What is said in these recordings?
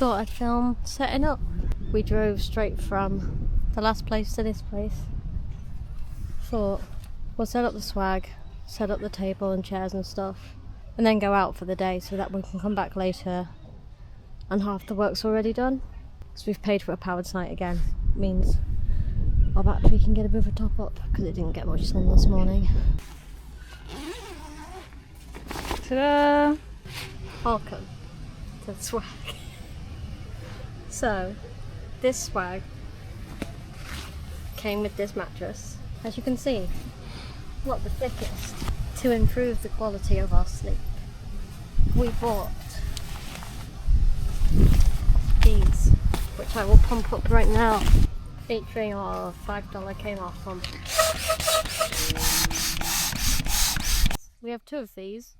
thought I'd film setting up. We drove straight from the last place to this place. Thought we'll set up the swag, set up the table and chairs and stuff, and then go out for the day so that we can come back later and half the work's already done. Because we've paid for a powered site again. It means our battery can get a bit of a top up because it didn't get much sun this morning. Ta-da! Welcome to the swag. So, this swag came with this mattress. As you can see, not the thickest. To improve the quality of our sleep, we bought these, which I will pump up right now, featuring our $5 Kmart pump. We have 2 of these,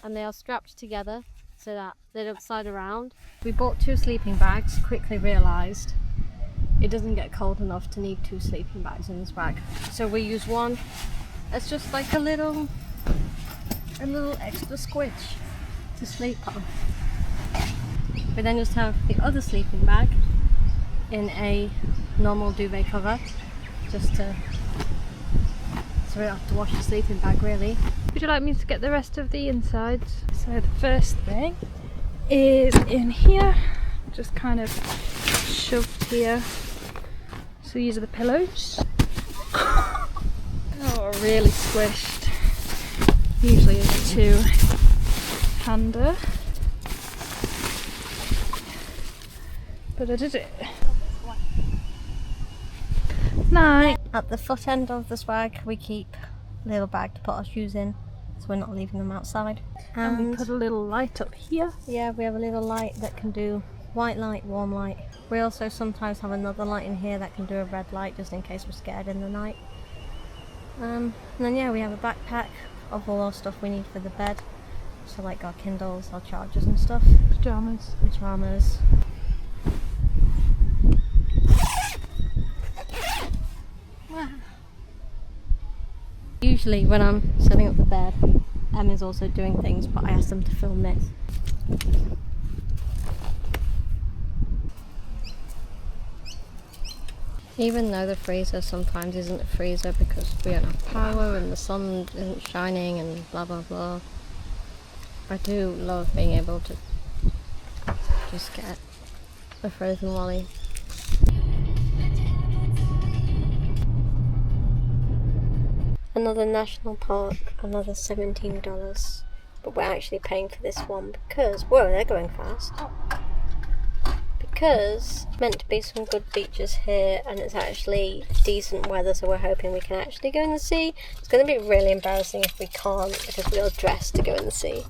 and they are strapped together so that they don't slide around. We bought 2 sleeping bags, quickly realised it doesn't get cold enough to need 2 sleeping bags in this bag. So we use one as just like a little extra squidge to sleep on. We then just have the other sleeping bag in a normal duvet cover, just so we don't have to wash the sleeping bag really. Would you like me to get the rest of the insides? So the first thing is in here, just kind of shoved here. So these are the pillows. Oh, really squished. Usually it's a 2-hander. But I did it. Night. At the foot end of the swag we keep a little bag to put our shoes in, so we're not leaving them outside. And we put a little light up here. Yeah, we have a little light that can do white light, warm light. We also sometimes have another light in here that can do a red light, just in case we're scared in the night. And then yeah, we have a backpack of all our stuff we need for the bed. So like our Kindles, our chargers and stuff. Pajamas. Usually when I'm setting up the bed, Emma's also doing things, but I asked them to film this. Even though the freezer sometimes isn't a freezer because we don't have power and the sun isn't shining and blah blah blah, I do love being able to just get a frozen Wally. Another national park, another $17, but we're actually paying for this one because, whoa, they're going fast. Because it's meant to be some good beaches here and it's actually decent weather, so we're hoping we can actually go in the sea. It's going to be really embarrassing if we can't because we are dressed to go in the sea.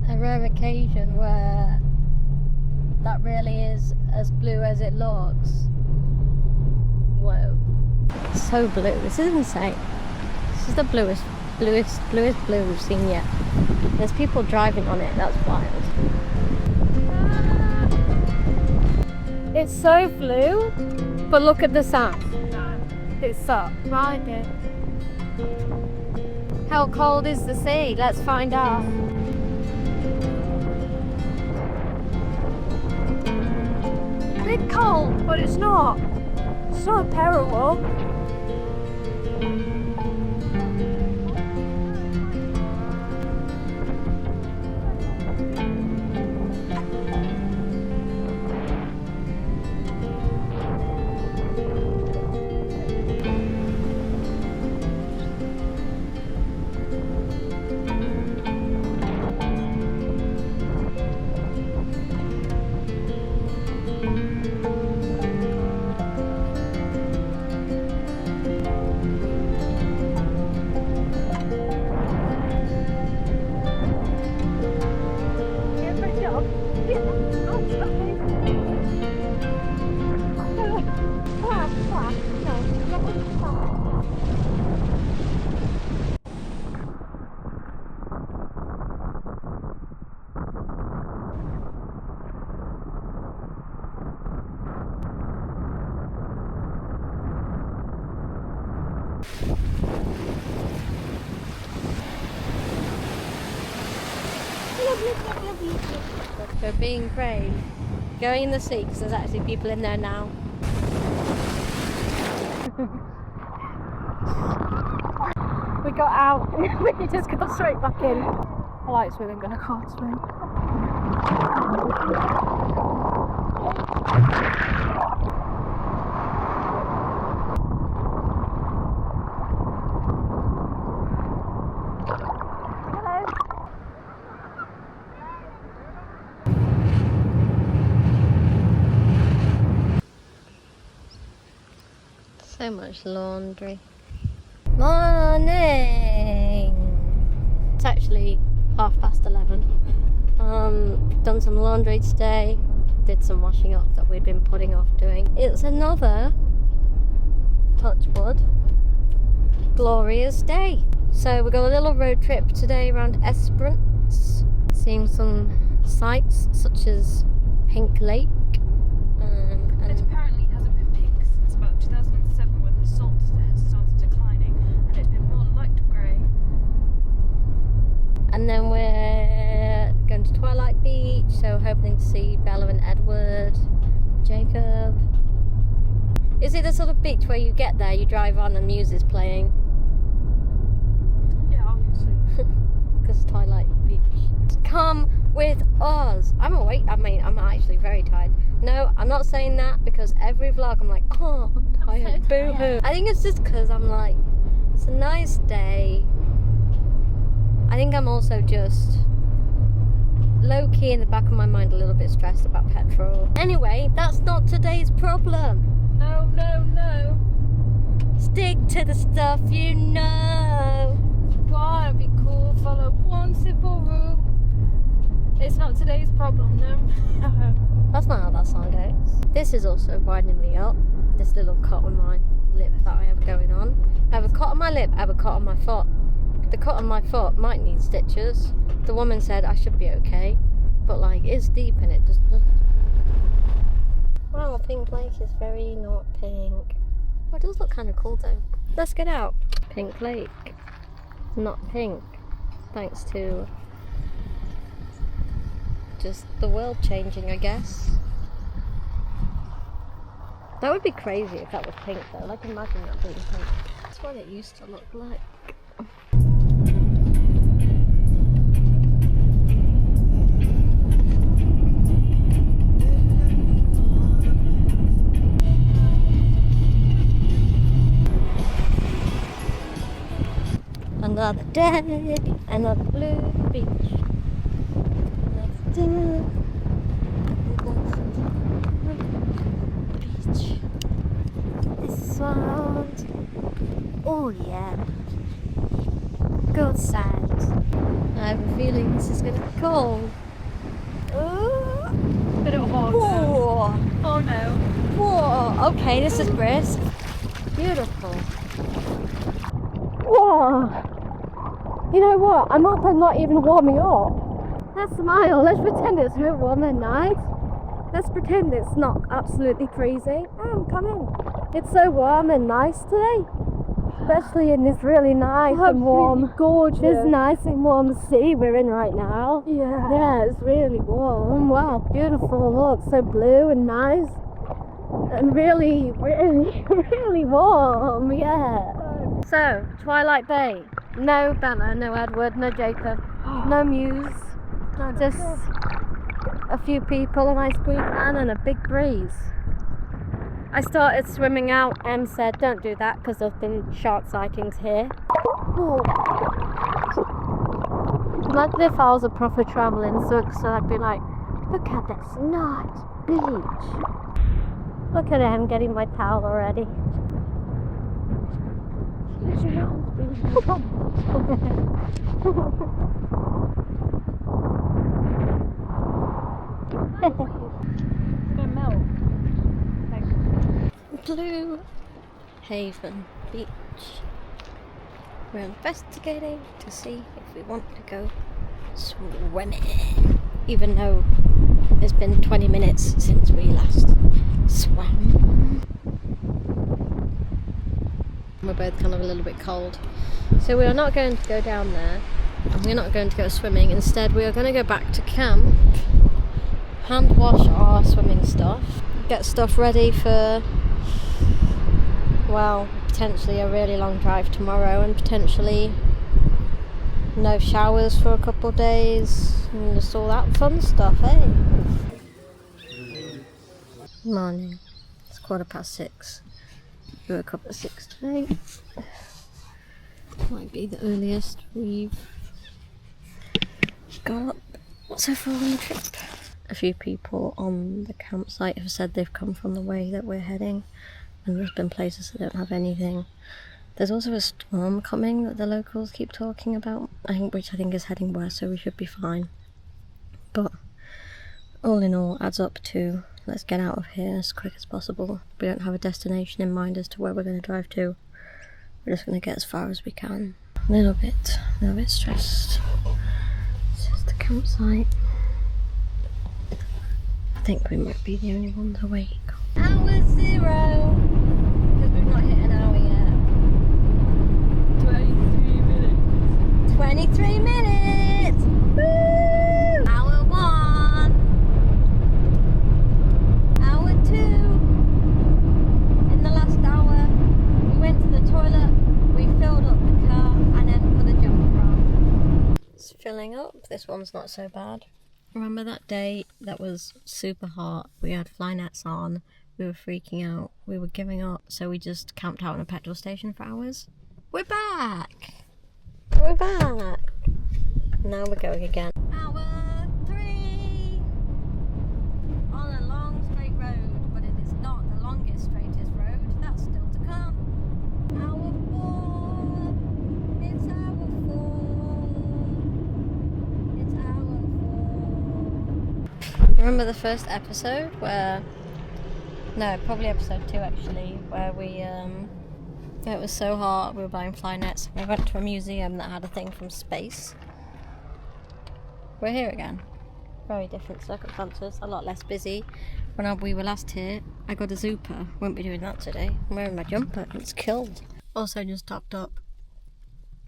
A rare occasion where that really is as blue as it looks. Whoa. It's so blue, this is insane. This is the bluest blue we've seen yet. There's people driving on it, that's wild. It's so blue, but look at the sand. It's so blinding. How cold is the sea? Let's find out. A bit cold, but it's not. It's not terrible. We're being brave. Going in the sea because there's actually people in there now. We got out. We just got straight back in. I like swimming, but I can't swim. So much laundry. Morning! It's actually 11:30. Done some laundry today. Did some washing up that we'd been putting off doing. It's another, touch wood, glorious day. So we got a little road trip today around Esperance, seeing some sights such as Pink Lake. It apparently hasn't been pink since about 2007 when the salt has started declining and it's been more light grey. And then we're going to Twilight Beach, so hoping to see Bella and Edward, Jacob. Is it the sort of beach where you get there, you drive on and music's playing? Yeah, obviously. Because Twilight Beach. Come with us. I'm awake. I mean, I'm actually very tired. No, I'm not saying that because every vlog I'm like, oh, I'm tired. Boo-hoo. I think it's just because I'm like, it's a nice day. I think I'm also just low-key in the back of my mind a little bit stressed about petrol. Anyway, that's not today's problem. No, no, no. Stick to the stuff you know. Wanna be cool, follow one simple rule. It's not today's problem, no. That's not how that song goes. This is also winding me up. This little cut on my lip that I have going on. I have a cut on my lip, I have a cut on my foot. The cut on my foot might need stitches. The woman said I should be okay, but like it's deep and it just doesn't. Wow, Pink Lake is very not pink. Oh, it does look kind of cool though. Let's get out. Pink Lake, not pink. Thanks to just the world changing, I guess. That would be crazy if that was pink though. Like imagine that being pink. That's what it used to look like. Another day, another blue beach. Another day, beach. This sound, oh yeah, good sound. I have a feeling this is going to be cold. Bit of a hog. Whoa. Oh no. Whoa, okay, this is brisk. Beautiful. Whoa. You know what? I'm up and not even warming up. Let's smile. Let's pretend it's real warm at night. Let's pretend it's not absolutely freezing. Come in. It's so warm and nice today. Especially in this really nice and warm, gorgeous, this nice and warm sea we're in right now. Yeah. Yeah, it's really warm. Wow, beautiful. Look, so blue and nice. And really, really, really warm. Yeah. So, Twilight Bay. No Bella, no Edward, no Jacob, no Muse, just a few people, an ice cream man and a big breeze. I started swimming out and said don't do that because there's been shark sightings here. Ooh. Imagine if I was a proper travelling so I'd be like, look at this nice beach. Look at him getting my towel already. It's gonna melt. Blue Haven Beach. We're investigating to see if we want to go swimming. Even though it's been 20 minutes since we last swam. We're both kind of a little bit cold. So we are not going to go down there. And we're not going to go swimming. Instead, we are going to go back to camp, hand wash our swimming stuff, get stuff ready for, well, potentially a really long drive tomorrow, and potentially no showers for a couple of days, and just all that fun stuff, eh? Morning. It's 6:15. We woke up at 6 today. Might be the earliest we've got up so far on the trip. A few people on the campsite have said they've come from the way that we're heading, and there's been places that don't have anything. There's also a storm coming that the locals keep talking about, which I think is heading west, so we should be fine. But all in all, adds up to let's get out of here as quick as possible. We don't have a destination in mind as to where we're going to drive to. We're just going to get as far as we can. A little bit stressed. This is the campsite. I think we might be the only ones awake. Hour 0! Because we've not hit an hour yet. 23 minutes. 23 minutes! Woo! Hour 1! Hour 2! In the last hour, we went to the toilet, we filled up the car, and then put a jumper on. It's filling up. This one's not so bad. Remember that day that was super hot? We had fly nets on, we were freaking out, we were giving up, so we just camped out in a petrol station for hours. We're back! We're back! Now we're going again. Hour 3! On a long straight road, but it is not the longest, straightest road. That's still to come. Hour 4! It's hour 4! It's hour 4! Remember the first episode where... No, probably episode 2 actually, where we, it was so hot, we were buying fly nets. We went to a museum that had a thing from space. We're here again. Very different circumstances, a lot less busy. When we were last here, I got a Zupa. Won't be doing that today. I'm wearing my jumper, it's killed. Also just topped up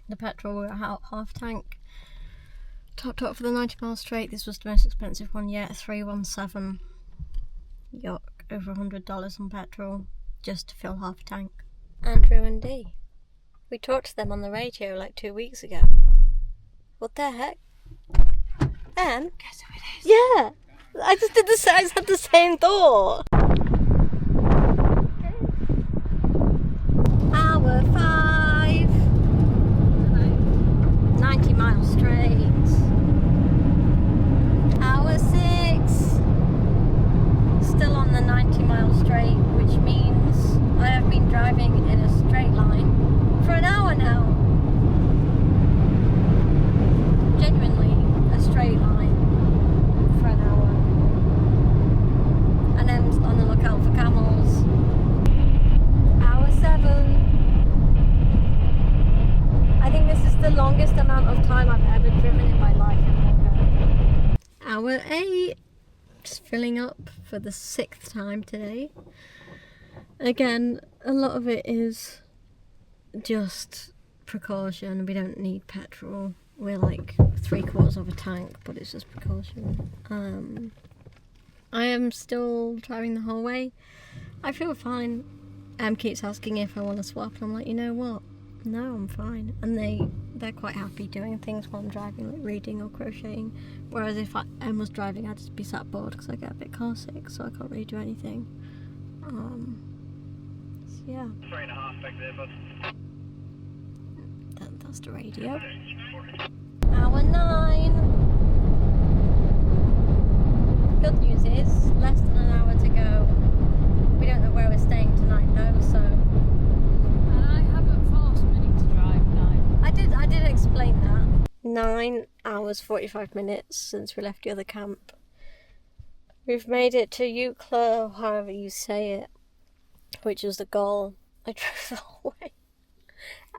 the petrol, we were at half tank. Topped up for the 90 mile straight. This was the most expensive one yet, 317. Yuck, over $100 on petrol just to fill half a tank. Andrew and Dee. We talked to them on the radio like 2 weeks ago. What the heck? And guess who it is? Yeah, I just had the same thought. Hour 5. 90 miles straight. Hour 6. Still on the 90 mile straight, which means I have been driving in a straight line for an hour now. Genuinely a straight line for an hour. And I'm on the lookout for camels. Hour 7. I think this is the longest amount of time I've ever driven in my life in longer. Hour 8. Just filling up for the 6th time today. Again, a lot of it is just precaution. We don't need petrol. We're like 3/4 of a tank, but it's just precaution. I am still driving the whole way. I feel fine. Keeps asking if I want to swap, and I'm like, you know what? No, I'm fine. And they're quite happy doing things while I'm driving, like reading or crocheting. Whereas if Em was driving, I'd just be sat bored because I get a bit car sick, so I can't really do anything. So yeah. 3.5 back there, bud. That's the radio. Hour 9. Good news is, less than an hour to go. We don't know where we're staying tonight though, so... And I haven't forced Minnie to drive now. I did explain that. 9 hours 45 minutes since we left the other camp. We've made it to Eucla, or however you say it, which was the goal. I drove the whole way.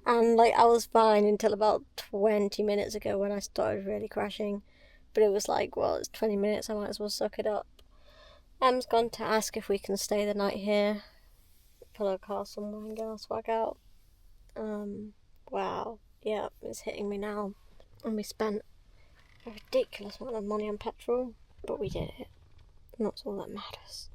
And I was fine until about 20 minutes ago when I started really crashing. But it was like, well, it's 20 minutes, I might as well suck it up. Em's gone to ask if we can stay the night here. Pull our car somewhere and go swag out. Wow. Yeah, it's hitting me now. And we spent a ridiculous amount of money on petrol, but we did it. And that's all that matters.